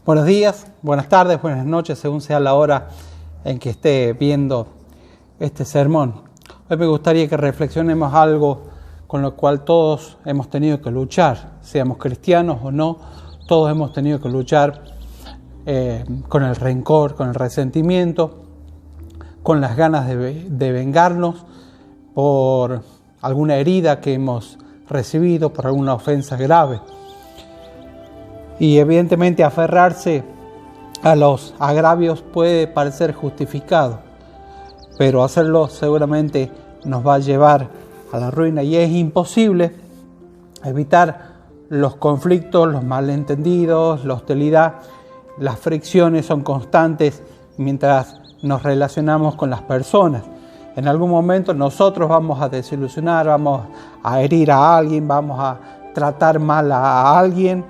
Buenos días, buenas tardes, buenas noches, según sea la hora en que esté viendo este sermón. Hoy me gustaría que reflexionemos algo con lo cual todos hemos tenido que luchar, seamos cristianos o no, todos hemos tenido que luchar con el rencor, con el resentimiento, con las ganas de vengarnos por alguna herida que hemos recibido, por alguna ofensa grave. Y evidentemente aferrarse a los agravios puede parecer justificado, pero hacerlo seguramente nos va a llevar a la ruina y es imposible evitar los conflictos, los malentendidos, la hostilidad. Las fricciones son constantes mientras nos relacionamos con las personas. En algún momento nosotros vamos a desilusionar, vamos a herir a alguien, vamos a tratar mal a alguien,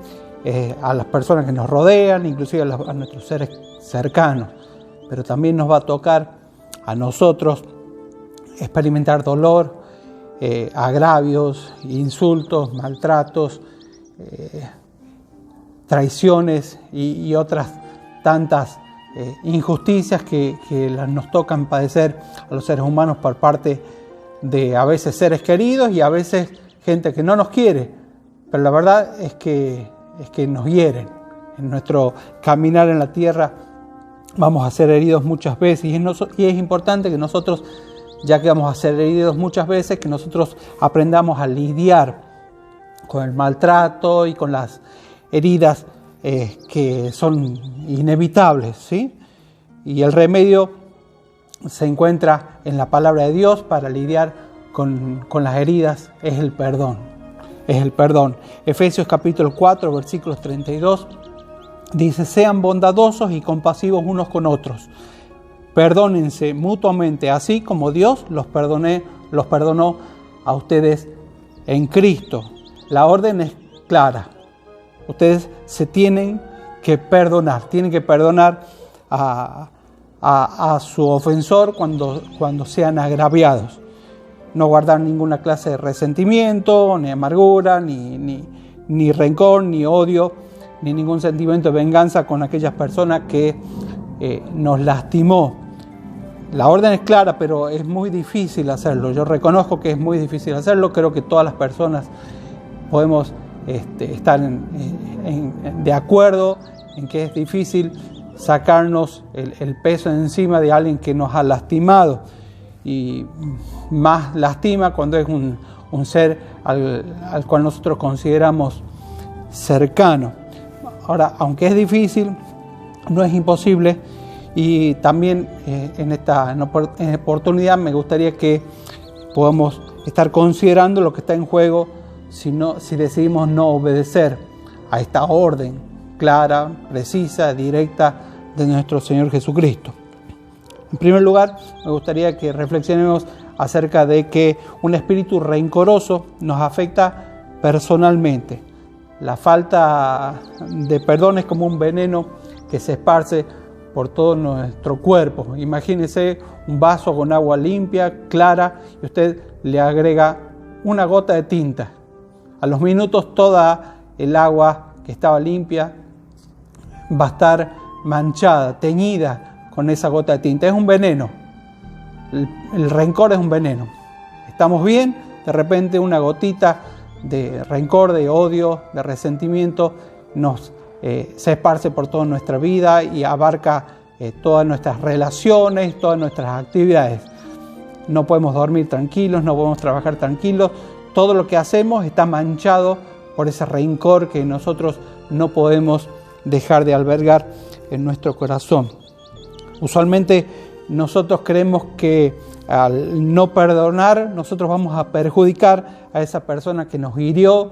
a las personas que nos rodean, inclusive a nuestros seres cercanos. Pero también nos va a tocar a nosotros experimentar dolor, agravios, insultos, maltratos, traiciones y otras tantas injusticias que nos tocan padecer a los seres humanos por parte de a veces seres queridos y a veces gente que no nos quiere. Pero la verdad es que nos hieren. En nuestro caminar en la tierra vamos a ser heridos muchas veces y es importante que nosotros, ya que vamos a ser heridos muchas veces, que nosotros aprendamos a lidiar con el maltrato y con las heridas que son inevitables, ¿sí? Y el remedio se encuentra en la palabra de Dios para lidiar con las heridas, es el perdón. Es el perdón. Efesios capítulo 4, versículos 32, dice: sean bondadosos y compasivos unos con otros. Perdónense mutuamente, así como Dios los perdonó a ustedes en Cristo. La orden es clara. Ustedes se tienen que perdonar a su ofensor cuando sean agraviados. No guardar ninguna clase de resentimiento, ni amargura, ni rencor, ni odio, ni ningún sentimiento de venganza con aquellas personas que nos lastimó. La orden es clara, pero es muy difícil hacerlo. Yo reconozco que es muy difícil hacerlo. Creo que todas las personas podemos estar de acuerdo en que es difícil sacarnos el peso encima de alguien que nos ha lastimado. Y más lastima cuando es un ser al cual nosotros consideramos cercano. Ahora, aunque es difícil, no es imposible. Y también en esta oportunidad me gustaría que podamos estar considerando lo que está en juego si decidimos no obedecer a esta orden clara, precisa, directa de nuestro Señor Jesucristo. En primer lugar, me gustaría que reflexionemos acerca de que un espíritu rencoroso nos afecta personalmente. La falta de perdón es como un veneno que se esparce por todo nuestro cuerpo. Imagínese un vaso con agua limpia, clara, y usted le agrega una gota de tinta. A los minutos toda el agua que estaba limpia va a estar manchada, teñida con esa gota de tinta. Es un veneno. El rencor es un veneno. Estamos bien, de repente una gotita de rencor, de odio, de resentimiento se esparce por toda nuestra vida y abarca todas nuestras relaciones, todas nuestras actividades. No podemos dormir tranquilos, no podemos trabajar tranquilos. Todo lo que hacemos está manchado por ese rencor que nosotros no podemos dejar de albergar en nuestro corazón. Usualmente nosotros creemos que al no perdonar nosotros vamos a perjudicar a esa persona que nos hirió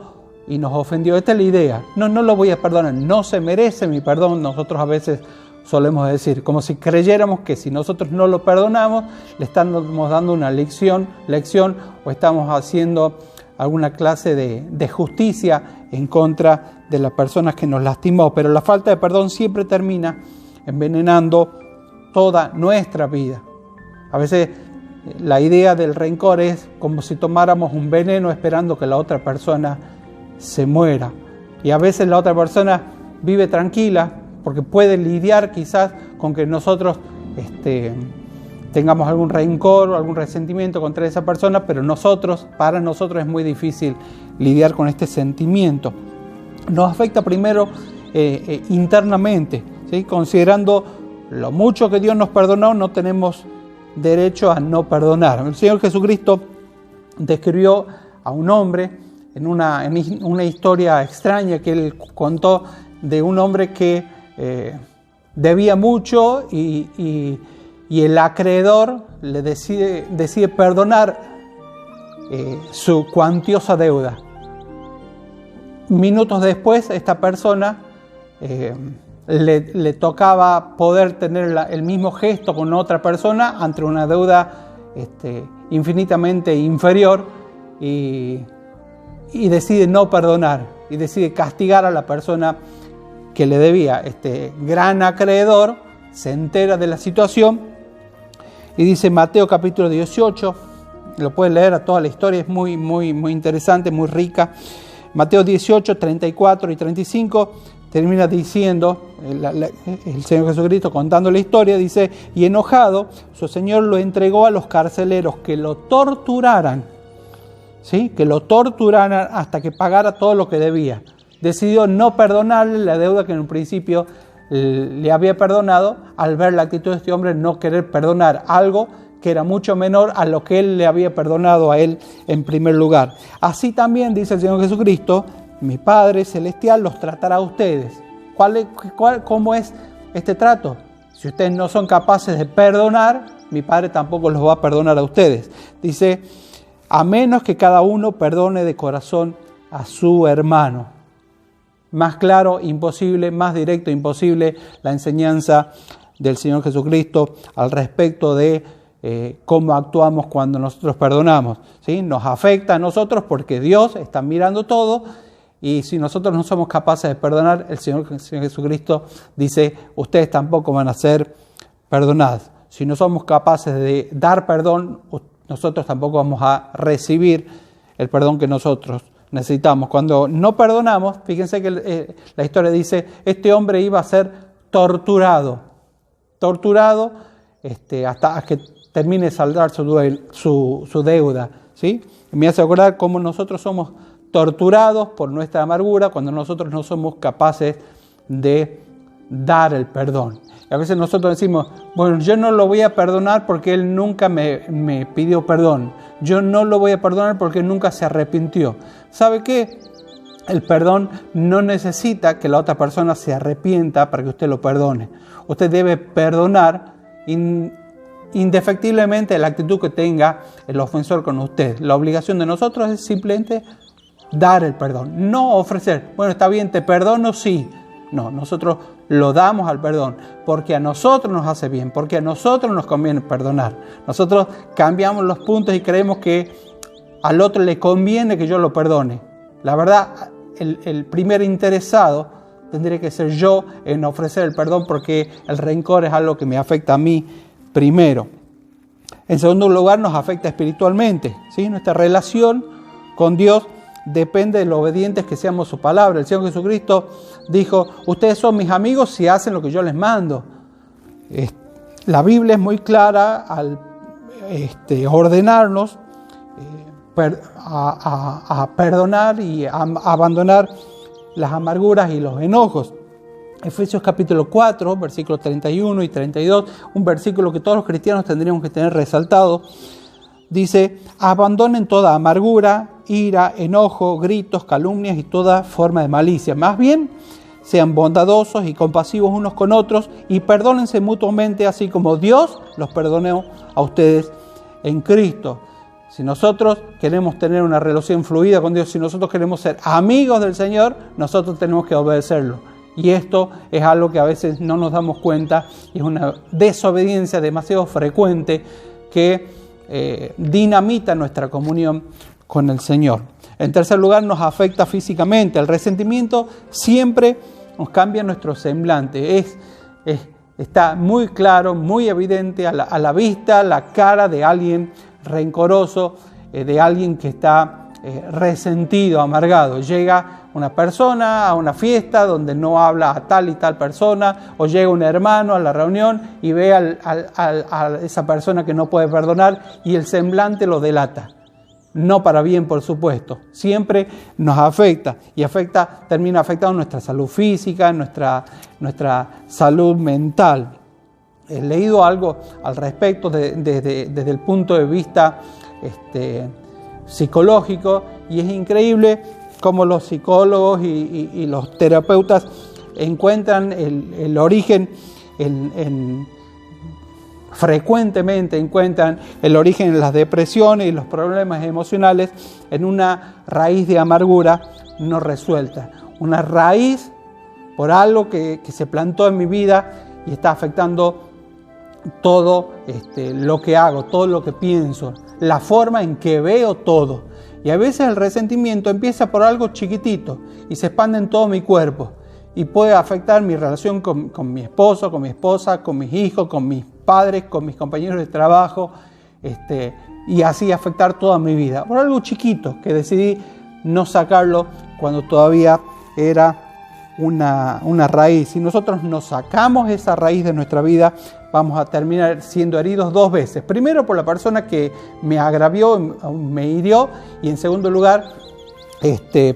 y nos ofendió. Esta es la idea. No lo voy a perdonar, no se merece mi perdón. Nosotros a veces solemos decir, como si creyéramos que si nosotros no lo perdonamos, le estamos dando una lección o estamos haciendo alguna clase de justicia en contra de la persona que nos lastimó. Pero la falta de perdón siempre termina envenenando toda nuestra vida. A veces la idea del rencor es como si tomáramos un veneno esperando que la otra persona se muera. Y a veces la otra persona vive tranquila, porque puede lidiar quizás con que nosotros tengamos algún rencor o algún resentimiento contra esa persona, pero para nosotros es muy difícil lidiar con este sentimiento. Nos afecta primero internamente, ¿sí? Considerando lo mucho que Dios nos perdonó, no tenemos derecho a no perdonar. El Señor Jesucristo describió a un hombre en una historia extraña que Él contó de un hombre que debía mucho y el acreedor le decide perdonar su cuantiosa deuda. Minutos después, esta persona le tocaba poder tener el mismo gesto con otra persona ante una deuda infinitamente inferior y decide no perdonar y decide castigar a la persona que le debía. Este gran acreedor se entera de la situación y dice Mateo capítulo 18, lo pueden leer a toda la historia, es muy, muy, muy interesante, muy rica. Mateo 18, 34 y 35 termina diciendo, el Señor Jesucristo contando la historia, dice: y enojado, su Señor lo entregó a los carceleros que lo torturaran, ¿sí? Que lo torturaran hasta que pagara todo lo que debía. Decidió no perdonarle la deuda que en un principio le había perdonado, al ver la actitud de este hombre no querer perdonar algo que era mucho menor a lo que él le había perdonado a él en primer lugar. Así también, dice el Señor Jesucristo, mi Padre Celestial los tratará a ustedes. ¿Cómo es este trato? Si ustedes no son capaces de perdonar, mi Padre tampoco los va a perdonar a ustedes. Dice, a menos que cada uno perdone de corazón a su hermano. Más claro, imposible, más directo, imposible la enseñanza del Señor Jesucristo al respecto de cómo actuamos cuando nosotros perdonamos, ¿sí? Nos afecta a nosotros porque Dios está mirando todo y si nosotros no somos capaces de perdonar, el Señor Jesucristo dice, ustedes tampoco van a ser perdonados. Si no somos capaces de dar perdón, nosotros tampoco vamos a recibir el perdón que nosotros necesitamos. Cuando no perdonamos, fíjense que la historia dice, este hombre iba a ser torturado hasta que termine de saldar su deuda, ¿sí? Y me hace acordar cómo nosotros somos torturados por nuestra amargura cuando nosotros no somos capaces de dar el perdón. Y a veces nosotros decimos, bueno, yo no lo voy a perdonar porque él nunca me pidió perdón. Yo no lo voy a perdonar porque nunca se arrepintió. ¿Sabe qué? El perdón no necesita que la otra persona se arrepienta para que usted lo perdone. Usted debe perdonar indefectiblemente la actitud que tenga el ofensor con usted. La obligación de nosotros es simplemente dar el perdón, no ofrecer, bueno, está bien, te perdono, sí. No, nosotros lo damos al perdón porque a nosotros nos hace bien, porque a nosotros nos conviene perdonar. Nosotros cambiamos los puntos y creemos que al otro le conviene que yo lo perdone. La verdad, el primer interesado tendría que ser yo en ofrecer el perdón porque el rencor es algo que me afecta a mí primero. En segundo lugar, nos afecta espiritualmente, ¿sí? Nuestra relación con Dios depende de lo obedientes que seamos a su palabra. El Señor Jesucristo dijo, ustedes son mis amigos si hacen lo que yo les mando. La Biblia es muy clara al ordenarnos a perdonar y a abandonar las amarguras y los enojos. Efesios capítulo 4, versículos 31 y 32, un versículo que todos los cristianos tendríamos que tener resaltado, dice, abandonen toda amargura, ira, enojo, gritos, calumnias y toda forma de malicia. Más bien, sean bondadosos y compasivos unos con otros y perdónense mutuamente, así como Dios los perdonó a ustedes en Cristo. Si nosotros queremos tener una relación fluida con Dios, si nosotros queremos ser amigos del Señor, nosotros tenemos que obedecerlo. Y esto es algo que a veces no nos damos cuenta y es una desobediencia demasiado frecuente que dinamita nuestra comunión con el Señor. En tercer lugar, nos afecta físicamente. El resentimiento siempre nos cambia nuestro semblante. Está muy claro, muy evidente a la vista, la cara de alguien rencoroso, de alguien que está resentido, amargado. Llega una persona a una fiesta donde no habla a tal y tal persona, o llega un hermano a la reunión y ve a esa persona que no puede perdonar y el semblante lo delata. No para bien, por supuesto. Siempre nos afecta y termina afectando nuestra salud física, nuestra salud mental. He leído algo al respecto desde el punto de vista psicológico, y es increíble cómo los psicólogos y los terapeutas encuentran el origen frecuentemente encuentran el origen en las depresiones y los problemas emocionales en una raíz de amargura no resuelta. Una raíz por algo que se plantó en mi vida y está afectando todo lo que hago, todo lo que pienso, la forma en que veo todo. Y a veces el resentimiento empieza por algo chiquitito y se expande en todo mi cuerpo y puede afectar mi relación con mi esposo, con mi esposa, con mis hijos, con mis padres, con mis compañeros de trabajo, y así afectar toda mi vida. Por algo chiquito que decidí no sacarlo cuando todavía era una raíz. Si nosotros no sacamos esa raíz de nuestra vida, vamos a terminar siendo heridos dos veces. Primero por la persona que me agravió, me hirió, y en segundo lugar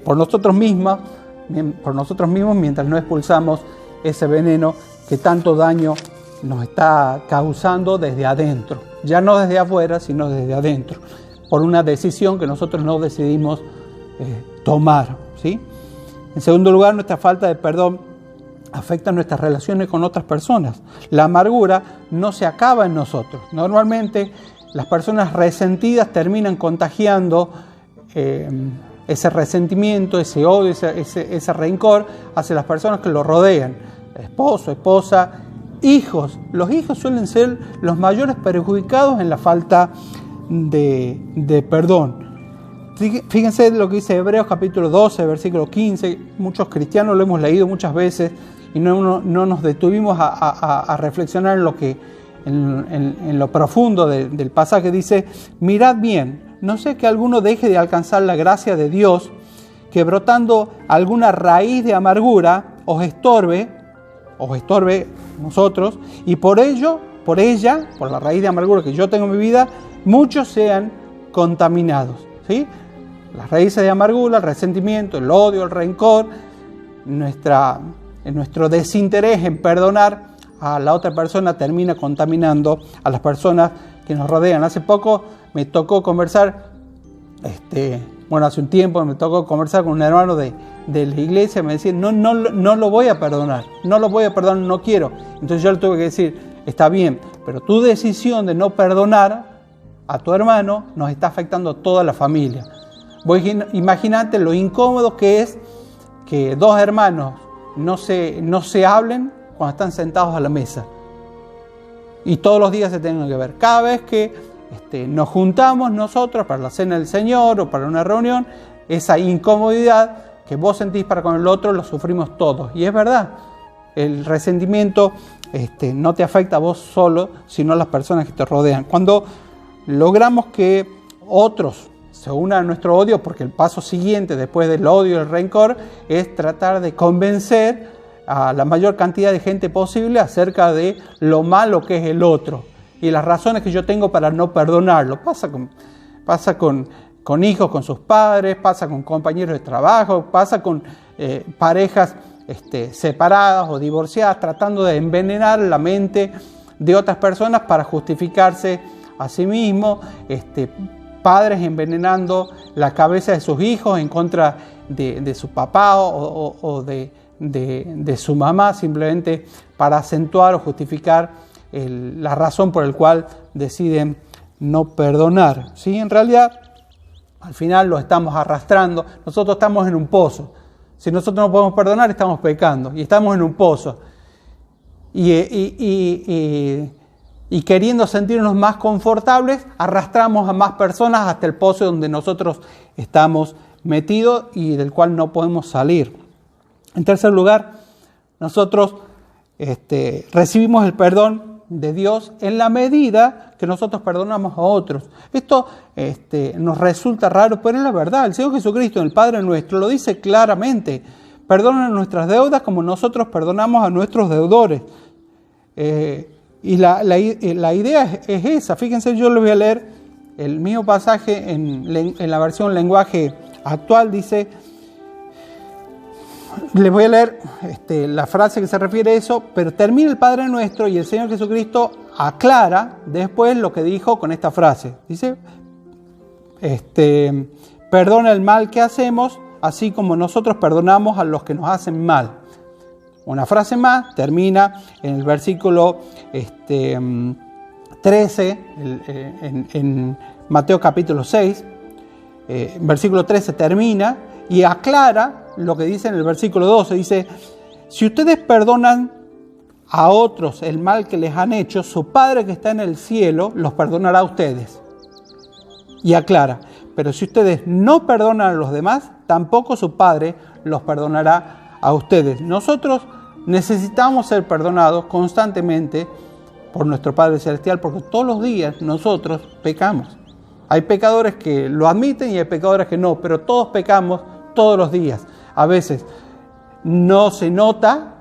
por nosotros mismos mientras no expulsamos ese veneno que tanto daño nos está causando desde adentro. Ya no desde afuera, sino desde adentro, por una decisión que nosotros no decidimos tomar, ¿sí? En segundo lugar, nuestra falta de perdón afecta nuestras relaciones con otras personas. La amargura no se acaba en nosotros. Normalmente las personas resentidas terminan contagiando ese resentimiento, ese odio, ese rencor hacia las personas que lo rodean. Esposo, esposa, hijos. Los hijos suelen ser los mayores perjudicados en la falta de perdón. Fíjense lo que dice Hebreos capítulo 12, versículo 15. Muchos cristianos lo hemos leído muchas veces y no nos detuvimos a reflexionar en lo profundo del pasaje. Dice: mirad bien, no sea que alguno deje de alcanzar la gracia de Dios, que brotando alguna raíz de amargura os estorbe nosotros, y por la raíz de amargura que yo tengo en mi vida, muchos sean contaminados, ¿sí? Las raíces de amargura, el resentimiento, el odio, el rencor, nuestro desinterés en perdonar a la otra persona termina contaminando a las personas que nos rodean. Hace poco me tocó conversar, hace un tiempo me tocó conversar con un hermano de la iglesia. Me decía: no lo voy a perdonar, no quiero. Entonces yo le tuve que decir: está bien, pero tu decisión de no perdonar a tu hermano nos está afectando a toda la familia. Imagínate lo incómodo que es que dos hermanos no se hablen cuando están sentados a la mesa y todos los días se tengan que ver. Cada vez que nos juntamos nosotros para la cena del Señor o para una reunión, esa incomodidad que vos sentís para con el otro lo sufrimos todos. Y es verdad, el resentimiento no te afecta a vos solo, sino a las personas que te rodean. Cuando logramos que otros se unan a nuestro odio, porque el paso siguiente después del odio y el rencor es tratar de convencer a la mayor cantidad de gente posible acerca de lo malo que es el otro y las razones que yo tengo para no perdonarlo. Pasa con hijos, con sus padres, pasa con compañeros de trabajo, pasa con parejas separadas o divorciadas, tratando de envenenar la mente de otras personas para justificarse a sí mismos, padres envenenando la cabeza de sus hijos en contra de su papá o de su mamá, simplemente para acentuar o justificar la razón por la cual deciden no perdonar. ¿Sí? En realidad, al final lo estamos arrastrando. Nosotros estamos en un pozo. Si nosotros no podemos perdonar, estamos pecando y estamos en un pozo. Y queriendo sentirnos más confortables, arrastramos a más personas hasta el pozo donde nosotros estamos metidos y del cual no podemos salir. En tercer lugar, nosotros recibimos el perdón de Dios en la medida que nosotros perdonamos a otros. Esto nos resulta raro, pero es la verdad. El Señor Jesucristo, el Padre nuestro, lo dice claramente. Perdona nuestras deudas como nosotros perdonamos a nuestros deudores. Y la idea es esa. Fíjense, yo les voy a leer el mismo pasaje en la versión lenguaje actual. Dice, les voy a leer la frase que se refiere a eso, pero termina el Padre Nuestro y el Señor Jesucristo aclara después lo que dijo con esta frase. Dice, perdona el mal que hacemos, así como nosotros perdonamos a los que nos hacen mal. Una frase más, termina en el versículo 13, en Mateo capítulo 6, versículo 13 termina y aclara lo que dice en el versículo 12. Dice, si ustedes perdonan a otros el mal que les han hecho, su Padre que está en el cielo los perdonará a ustedes. Y aclara, pero si ustedes no perdonan a los demás, tampoco su Padre los perdonará a ustedes. Nosotros necesitamos ser perdonados constantemente por nuestro Padre Celestial, porque todos los días nosotros pecamos. Hay pecadores que lo admiten y hay pecadores que no, pero todos pecamos todos los días. A veces no se nota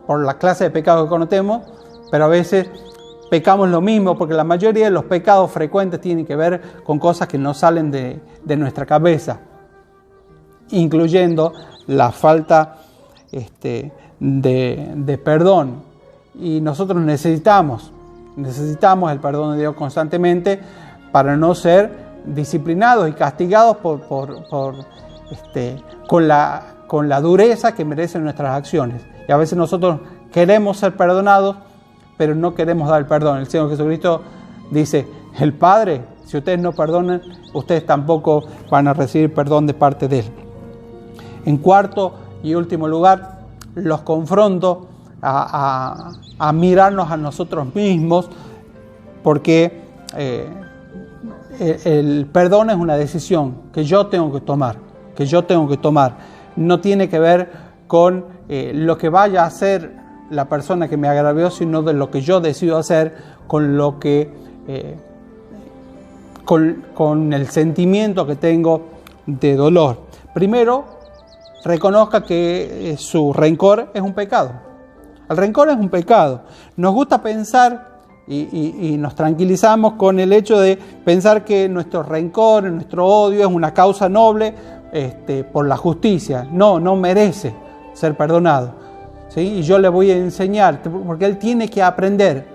por la clase de pecados que conocemos, pero a veces pecamos lo mismo, porque la mayoría de los pecados frecuentes tienen que ver con cosas que no salen de nuestra cabeza, incluyendo la falta de perdón. Y nosotros necesitamos el perdón de Dios constantemente para no ser disciplinados y castigados con la dureza que merecen nuestras acciones. Y a veces nosotros queremos ser perdonados, pero no queremos dar el perdón. El Señor Jesucristo dice, el Padre, si ustedes no perdonan, ustedes tampoco van a recibir perdón de parte de Él. En cuarto y último lugar, los confronto a mirarnos a nosotros mismos, porque el perdón es una decisión que yo tengo que tomar. No tiene que ver con lo que vaya a hacer la persona que me agravió, sino de lo que yo decido hacer con lo que con el sentimiento que tengo de dolor. Primero, reconozca que su rencor es un pecado. El rencor es un pecado. Nos gusta pensar y nos tranquilizamos con el hecho de pensar que nuestro rencor, nuestro odio es una causa noble por la justicia. No merece ser perdonado. ¿Sí? Y yo le voy a enseñar, porque él tiene que aprender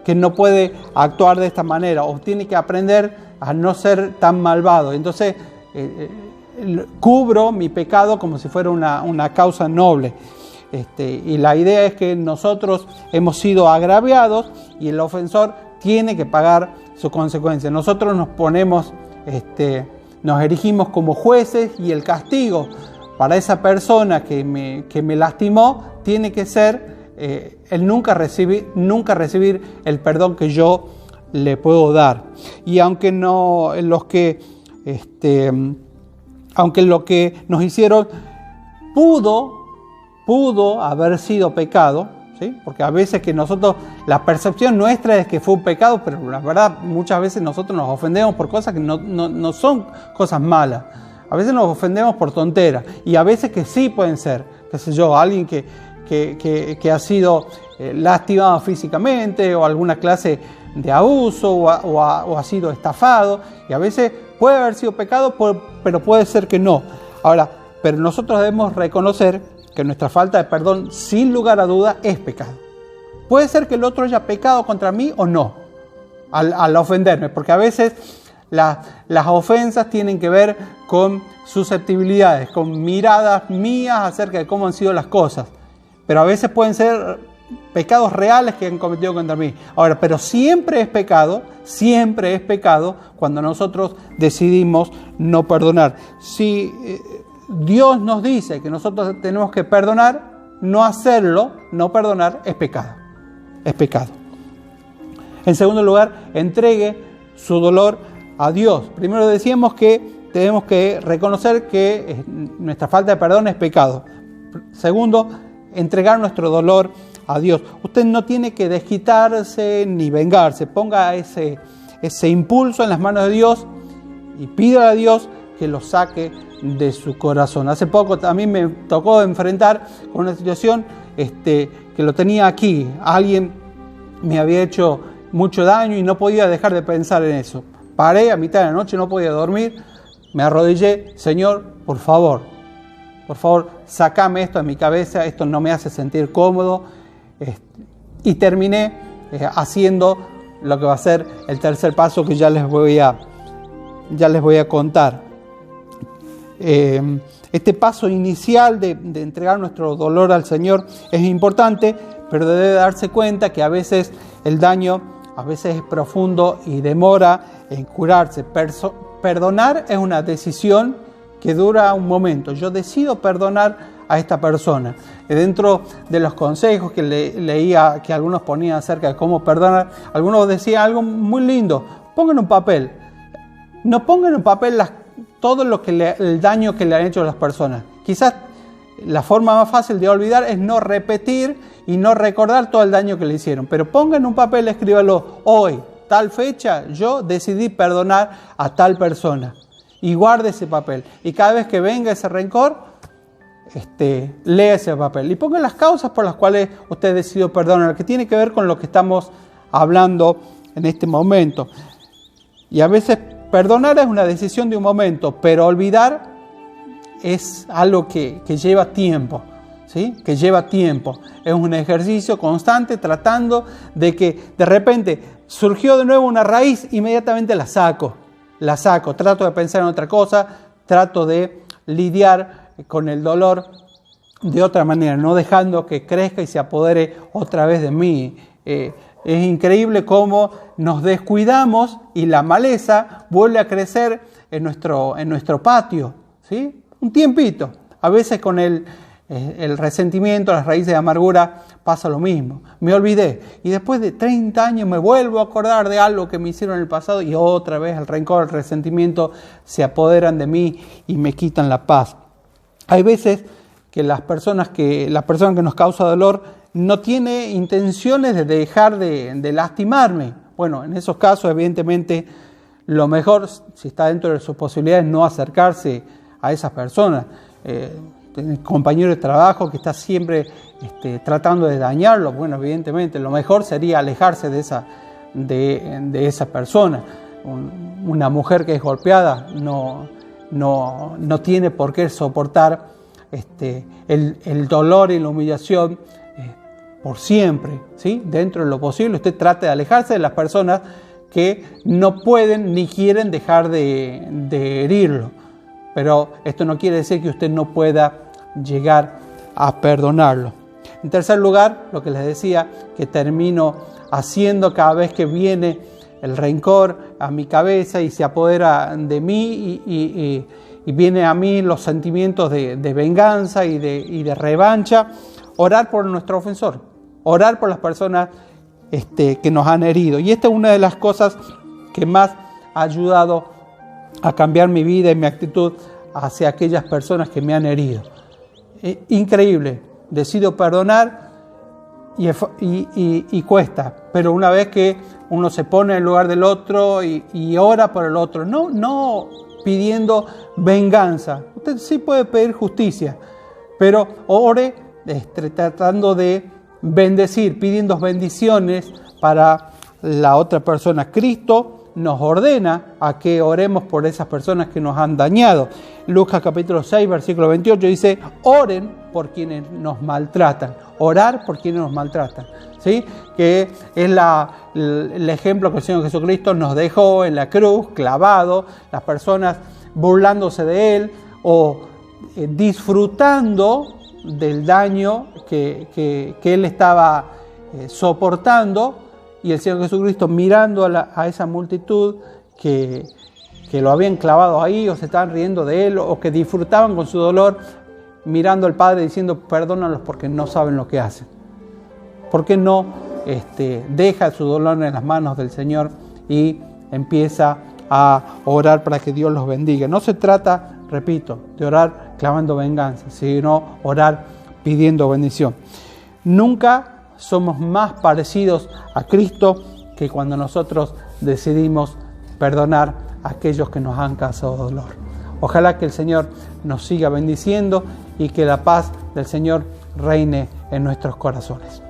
que no puede actuar de esta manera, o tiene que aprender a no ser tan malvado. Entonces, cubro mi pecado como si fuera una causa noble. Y la idea es que nosotros hemos sido agraviados y el ofensor tiene que pagar sus consecuencias. Nosotros nos ponemos, nos erigimos como jueces, y el castigo para esa persona que me lastimó tiene que ser el nunca recibir el perdón que yo le puedo dar. Y aunque lo que nos hicieron pudo haber sido pecado, ¿sí? Porque a veces que nosotros, la percepción nuestra es que fue un pecado, pero la verdad muchas veces nosotros nos ofendemos por cosas que no son cosas malas. A veces nos ofendemos por tonteras, y a veces que sí pueden ser, qué sé yo, alguien que ha sido lastimado físicamente, o alguna clase de abuso, o ha sido estafado, y a veces puede haber sido pecado, pero puede ser que no. Ahora, pero nosotros debemos reconocer que nuestra falta de perdón, sin lugar a duda, es pecado. Puede ser que el otro haya pecado contra mí o no, al ofenderme, porque a veces las ofensas tienen que ver con susceptibilidades, con miradas mías acerca de cómo han sido las cosas. Pero a veces pueden ser pecados reales que han cometido contra mí. Ahora, pero siempre es pecado cuando nosotros decidimos no perdonar. Si Dios nos dice que nosotros tenemos que perdonar, no hacerlo, no perdonar, es pecado. Es pecado. En segundo lugar, entregue su dolor a Dios. Primero decíamos que tenemos que reconocer que nuestra falta de perdón es pecado. Segundo, entregar nuestro dolor a Dios. Usted no tiene que desquitarse ni vengarse. Ponga ese impulso en las manos de Dios y pida a Dios que lo saque de su corazón. Hace poco también me tocó enfrentar con una situación que lo tenía aquí. Alguien me había hecho mucho daño y no podía dejar de pensar en eso. Paré a mitad de la noche, no podía dormir, me arrodillé, Señor, por favor, sácame esto de mi cabeza, esto no me hace sentir cómodo, y terminé haciendo lo que va a ser el tercer paso que ya les voy a contar. Este paso inicial de entregar nuestro dolor al Señor es importante, pero debe darse cuenta que a veces el daño es profundo y demora en curarse. Perdonar es una decisión que dura un momento. Yo decido perdonar a esta persona. Dentro de los consejos que leía que algunos ponían acerca de cómo perdonar, algunos decían algo muy lindo: pongan un papel. No pongan en papel todo el daño que le han hecho a las personas. Quizás la forma más fácil de olvidar es no repetir y no recordar todo el daño que le hicieron. Pero pongan un papel, escríbalo: hoy, tal fecha, yo decidí perdonar a tal persona. Y guarde ese papel. Y cada vez que venga ese rencor, lea ese papel. Y ponga las causas por las cuales usted decidió perdonar, que tiene que ver con lo que estamos hablando en este momento. Y a veces perdonar es una decisión de un momento, pero olvidar es algo que lleva tiempo, ¿sí? Que lleva tiempo. Es un ejercicio constante tratando de que de repente surgió de nuevo una raíz, inmediatamente la saco, trato de pensar en otra cosa, trato de lidiar con el dolor de otra manera, no dejando que crezca y se apodere otra vez de mí. Es increíble cómo nos descuidamos y la maleza vuelve a crecer en nuestro patio, ¿sí? Un tiempito. A veces con el resentimiento, las raíces de amargura, pasa lo mismo. Me olvidé y después de 30 años me vuelvo a acordar de algo que me hicieron en el pasado y otra vez el rencor, el resentimiento se apoderan de mí y me quitan la paz. Hay veces que la persona que nos causa dolor no tiene intenciones de dejar de lastimarme. Bueno, en esos casos, evidentemente, lo mejor, si está dentro de sus posibilidades, no acercarse a esas personas. Compañero de trabajo que está siempre tratando de dañarlo, bueno, evidentemente, lo mejor sería alejarse de esa persona. Una mujer que es golpeada no tiene por qué soportar el dolor y la humillación por siempre, ¿sí? Dentro de lo posible, usted trate de alejarse de las personas que no pueden ni quieren dejar de herirlo. Pero esto no quiere decir que usted no pueda llegar a perdonarlo. En tercer lugar, lo que les decía, que termino haciendo cada vez que viene el rencor a mi cabeza y se apodera de mí y viene a mí los sentimientos de venganza y de revancha, orar por nuestro ofensor. Orar por las personas que nos han herido. Y esta es una de las cosas que más ha ayudado a cambiar mi vida y mi actitud hacia aquellas personas que me han herido. Increíble. Decido perdonar y cuesta. Pero una vez que uno se pone en el lugar del otro y ora por el otro, no pidiendo venganza. Usted sí puede pedir justicia, pero ore tratando de bendecir, pidiendo bendiciones para la otra persona. Cristo nos ordena a que oremos por esas personas que nos han dañado. Lucas capítulo 6, versículo 28 dice: oren por quienes nos maltratan. Orar por quienes nos maltratan, ¿sí? Que es el ejemplo que el Señor Jesucristo nos dejó en la cruz, clavado, las personas burlándose de Él o disfrutando del daño que Él estaba soportando, y el Señor Jesucristo mirando a esa multitud que lo habían clavado ahí o se estaban riendo de Él o que disfrutaban con su dolor, mirando al Padre diciendo: perdónalos porque no saben lo que hacen. ¿Por qué no deja su dolor en las manos del Señor y empieza a orar para que Dios los bendiga? No se trata, repito, de orar clamando venganza, sino orar pidiendo bendición. Nunca somos más parecidos a Cristo que cuando nosotros decidimos perdonar a aquellos que nos han causado dolor. Ojalá que el Señor nos siga bendiciendo y que la paz del Señor reine en nuestros corazones.